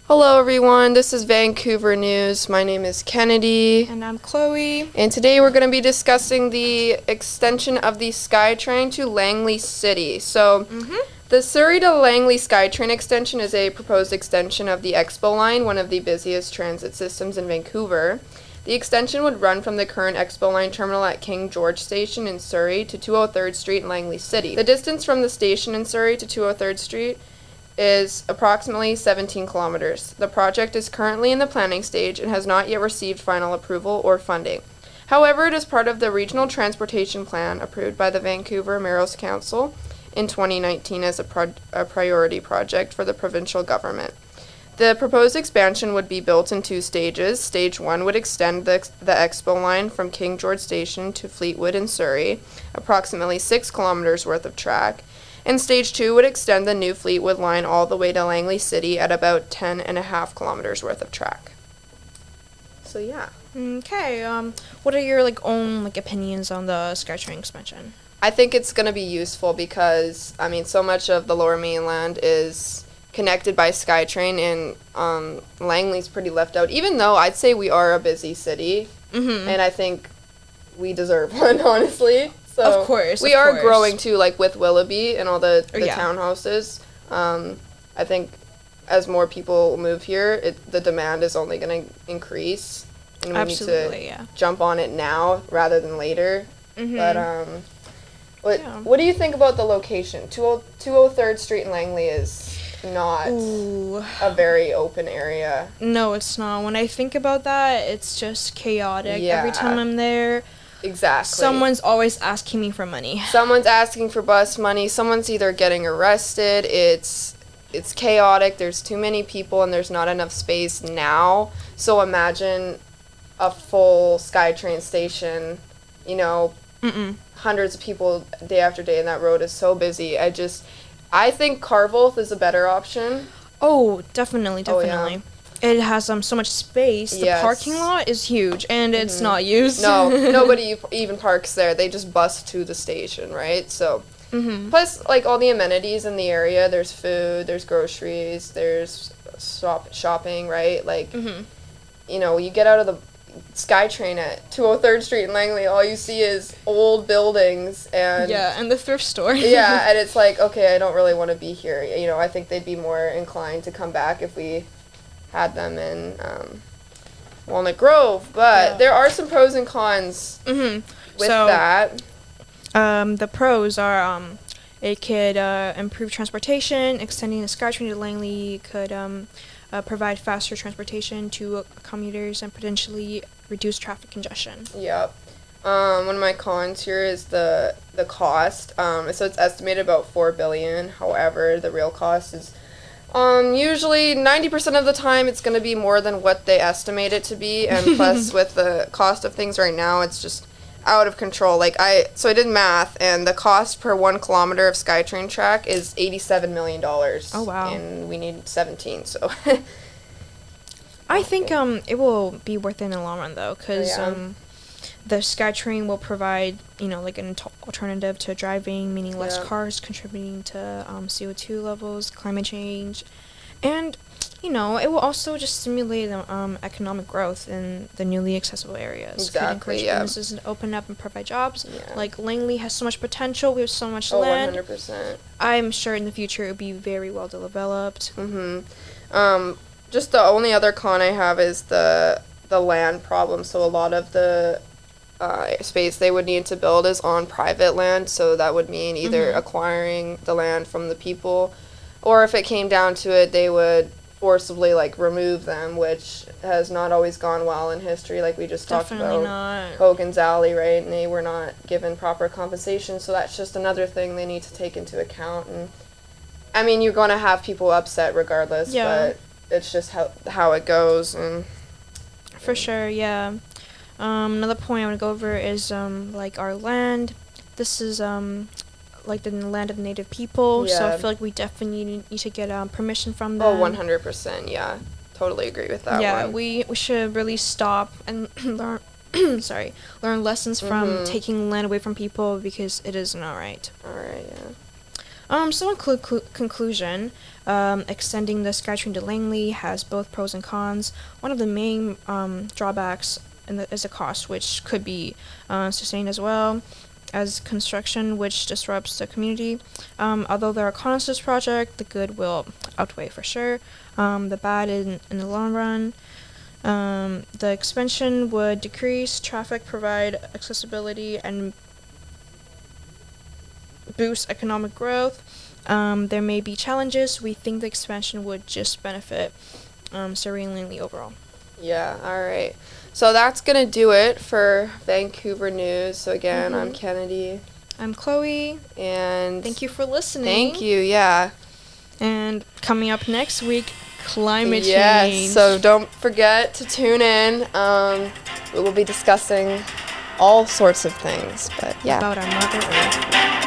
Hello everyone, this is Vancouver News. My name is Kennedy. And I'm Chloe. And today we're going to be discussing the extension of the Skytrain to Langley City. So, the Surrey to Langley Skytrain extension is a proposed extension of the Expo Line, one of the busiest transit systems in Vancouver. The extension would run from the current Expo Line terminal at King George Station in Surrey to 203rd Street in Langley City. The distance from the station in Surrey to 203rd Street is approximately 17 kilometers. The project is currently in the planning stage and has not yet received final approval or funding. However, it is part of the Regional Transportation Plan approved by the Vancouver Mayor's Council in 2019 as a priority project for the provincial government. The proposed expansion would be built in two stages. Stage 1 would extend the Expo Line from King George Station to Fleetwood in Surrey, approximately 6 kilometers worth of track. And Stage 2 would extend the new Fleetwood line all the way to Langley City at about 10.5 kilometers worth of track. So yeah. Okay, what are your own opinions on the Skytrain expansion? I think it's going to be useful because, so much of the Lower Mainland is connected by Skytrain, and Langley's pretty left out, even though I'd say we are a busy city, and I think we deserve one, honestly. So of course. We are growing too, with Willoughby and all the townhouses. I think as more people move here, the demand is only going to increase. And we need to jump on it now rather than later. But what do you think about the location? 203rd Street in Langley is not a very open area. No, it's not. When I think about that, it's just chaotic. Yeah. Every time I'm there, exactly. Someone's always asking me for money. Someone's asking for bus money. Someone's either getting arrested. It's chaotic. There's too many people and there's not enough space now. So imagine a full SkyTrain station, hundreds of people day after day, and that road is so busy. I think Carvolth is a better option. Oh, definitely. Oh, yeah. It has so much space. The parking lot is huge, and it's not used. No, nobody even parks there. They just bus to the station, right? So, plus, all the amenities in the area. There's food, there's groceries, there's shopping, right? You get out of the SkyTrain at 203rd Street in Langley, all you see is old buildings and... Yeah, and the thrift store. Yeah, and it's okay, I don't really want to be here. I think they'd be more inclined to come back if we had them in Walnut Grove, but there are some pros and cons with that. The pros are it could improve transportation. Extending the SkyTrain to Langley could provide faster transportation to commuters and potentially reduce traffic congestion. Yep. One of my cons here is the cost. So it's estimated about $4 billion. However, the real cost is usually 90% of the time it's going to be more than what they estimate it to be, and plus with the cost of things right now, it's just out of control. I did math, and the cost per 1 kilometer of SkyTrain track is $87 million. Oh, wow. And we need 17, so... I think it will be worth it in the long run, though, because the SkyTrain will provide, an alternative to driving, meaning less cars, contributing to CO2 levels, climate change, and, it will also just stimulate economic growth in the newly accessible areas. Exactly, could encourage businesses to open up and provide jobs. Yeah. Langley has so much potential. We have so much land. 100%. I'm sure in the future it will be very well developed. Just the only other con I have is the land problem. So a lot of the space they would need to build is on private land, so that would mean either acquiring the land from the people, or if it came down to it, they would forcibly remove them, which has not always gone well in history. We just talked about Hogan's Alley, right? And they were not given proper compensation, so that's just another thing they need to take into account. And you're going to have people upset regardless, but it's just how it goes. And for sure, yeah. Another point I want to go over is our land. This is the land of Native people, so I feel we definitely need to get permission from them. Oh, 100%, yeah. Totally agree with that one. Yeah, we should really stop and learn learn lessons from taking land away from people, because it is not right. Alright, yeah. So in conclusion, extending the SkyTrain to Langley has both pros and cons. One of the main drawbacks is the cost, which could be sustained as well as construction, which disrupts the community. Although there are cons to this project, the good will outweigh for sure. The bad in the long run. The expansion would decrease traffic, provide accessibility, and boost economic growth. There may be challenges. We think the expansion would just benefit Surrey and Langley overall. Yeah, all right. So that's going to do it for Vancouver News. So again, I'm Kennedy. I'm Chloe. And thank you for listening. Thank you, yeah. And coming up next week, climate change. Yes, so don't forget to tune in. We will be discussing all sorts of things, but yeah. About our Mother Earth.